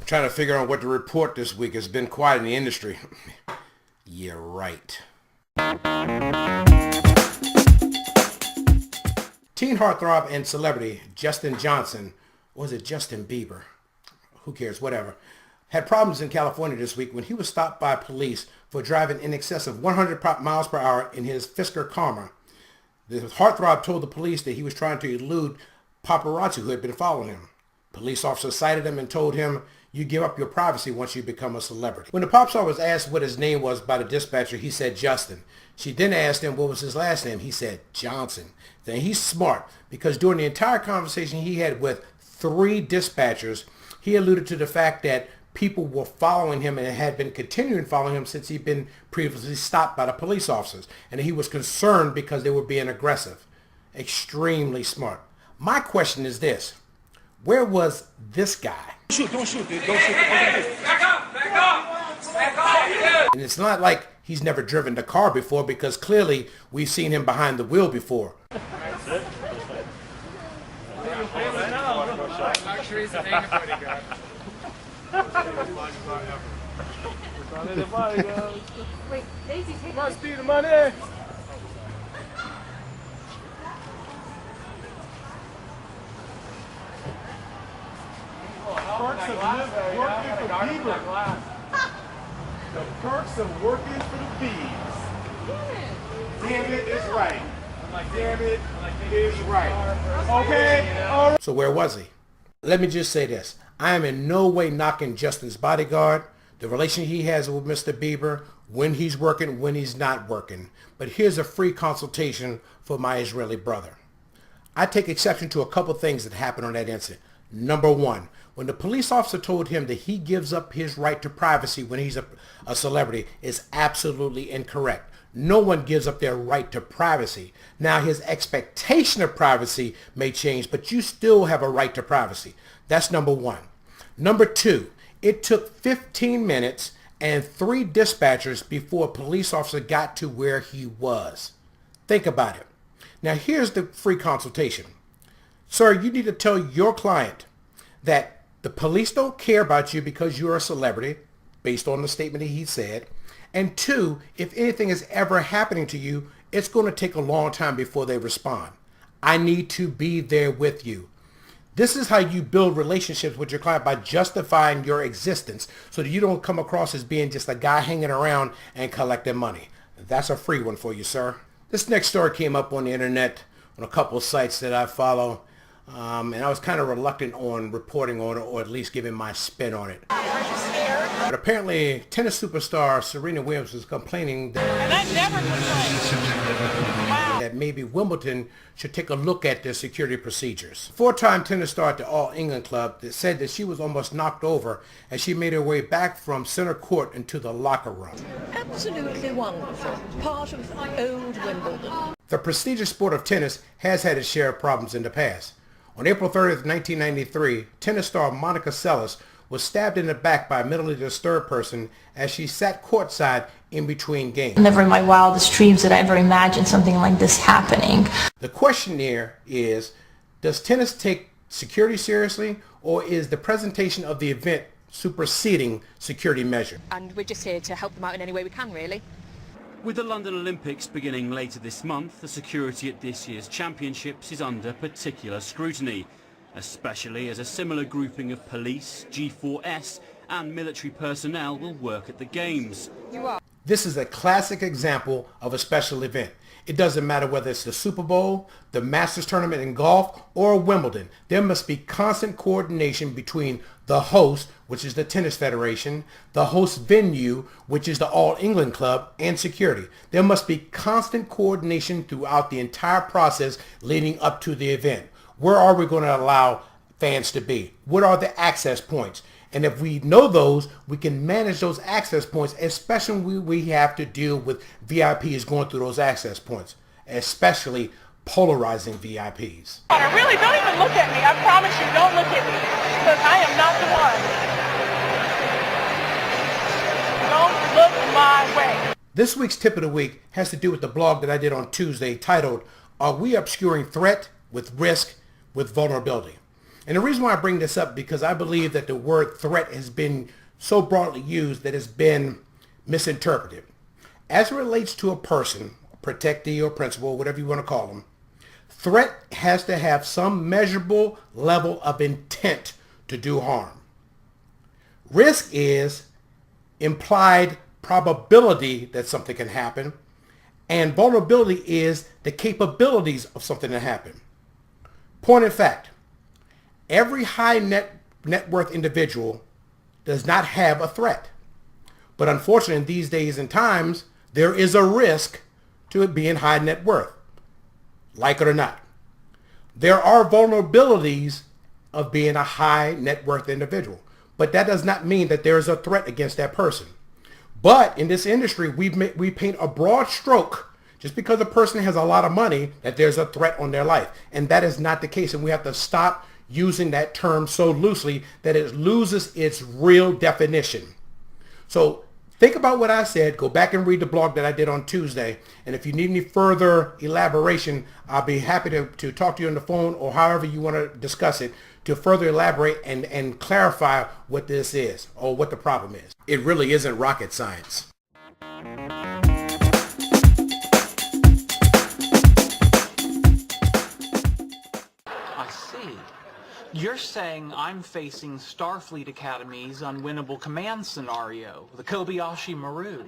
Trying to figure out what to report this week. It's been quiet in the industry. Yeah, right. Teen heartthrob and celebrity Justin Johnson, or was it Justin Bieber? Who cares, whatever, had problems in California this week when he was stopped by police for driving in excess of 100 miles per hour in his Fisker Karma. The heartthrob told the police that he was trying to elude paparazzi who had been following him. Police officers cited him and told him, "You give up your privacy once you become a celebrity." When the pop star was asked what his name was by the dispatcher, he said Justin. She then asked him what was his last name. He said Johnson. Then he's smart because during the entire conversation he had with 3 dispatchers, he alluded to the fact that people were following him and had been continuing following him since he'd been previously stopped by the police officers. And he was concerned because they were being aggressive. Extremely smart. My question is this. Where was this guy? Don't shoot, dude. Don't shoot. Back up! Back up! And it's not like he's never driven the car before because clearly we've seen him behind the wheel before. That's it. Luxuries of being a bodyguard. Wait, Daisy, take Come on, speed the money! Perks of working for Bieber. The perks of working for the Bees. Damn it, it's right. Damn it, it's right. Okay, all right. So where was he? Let me just say this. I am in no way knocking Justin's bodyguard, the relation he has with Mr. Bieber, when he's working, when he's not working. But here's a free consultation for my Israeli brother. I take exception to a couple things that happened on that incident. Number one, when the police officer told him that he gives up his right to privacy when he's a celebrity is absolutely incorrect. No one gives up their right to privacy. Now, his expectation of privacy may change, but you still have a right to privacy. That's number one. Number two, it took 15 minutes and 3 dispatchers before a police officer got to where he was. Think about it. Now, here's the free consultation. Sir, you need to tell your client that the police don't care about you because you're a celebrity, based on the statement that he said. And 2, if anything is ever happening to you, it's going to take a long time before they respond. I need to be there with you. This is how you build relationships with your client, by justifying your existence so that you don't come across as being just a guy hanging around and collecting money. That's a free one for you, sir. This next story came up on the internet on a couple of sites that I follow. And I was kind of reluctant on reporting on it, or at least giving my spin on it. But apparently, tennis superstar Serena Williams was complaining that maybe Wimbledon should take a look at their security procedures. 4-time tennis star at the All England Club that said that she was almost knocked over as she made her way back from center court into the locker room. Absolutely wonderful. Part of old Wimbledon. The prestigious sport of tennis has had its share of problems in the past. On April 30th, 1993, tennis star Monica Seles was stabbed in the back by a mentally disturbed person as she sat courtside in between games. Never in my wildest dreams did I ever imagine something like this happening. The question here is, does tennis take security seriously, or is the presentation of the event superseding security measures? And we're just here to help them out in any way we can, really. With the London Olympics beginning later this month, the security at this year's championships is under particular scrutiny, especially as a similar grouping of police, G4S and military personnel will work at the games. This is a classic example of a special event. It doesn't matter whether it's the Super Bowl, the Masters tournament in golf, or Wimbledon. There must be constant coordination between the host, which is the Tennis Federation, the host venue, which is the All England Club, and security. There must be constant coordination throughout the entire process leading up to the event. Where are we going to allow fans to be? What are the access points? And if we know those, we can manage those access points, especially when we have to deal with VIPs going through those access points, especially polarizing VIPs. Really, don't even look at me. I promise you, don't look at me, because I am not the one. Don't look my way. This week's tip of the week has to do with the blog that I did on Tuesday titled, "Are We Obscuring Threat with Risk with Vulnerability?" And the reason why I bring this up, because I believe that the word threat has been so broadly used that it's been misinterpreted. As it relates to a person, protectee or principal, whatever you want to call them, threat has to have some measurable level of intent to do harm. Risk is implied probability that something can happen, and vulnerability is the capabilities of something to happen. Point in fact, every high net worth individual does not have a threat. But unfortunately, in these days and times, there is a risk to it being high net worth, like it or not. There are vulnerabilities of being a high net worth individual, but that does not mean that there is a threat against that person. But in this industry, we paint a broad stroke just because a person has a lot of money that there's a threat on their life. And that is not the case. And we have to stop using that term so loosely that it loses its real definition. So think about what I said. Go back and read the blog that I did on Tuesday. And if you need any further elaboration, I'll be happy to talk to you on the phone or however you want to discuss it to further elaborate and clarify what this is or what the problem is. It really isn't rocket science. I see. You're saying I'm facing Starfleet Academy's unwinnable command scenario, the Kobayashi Maru.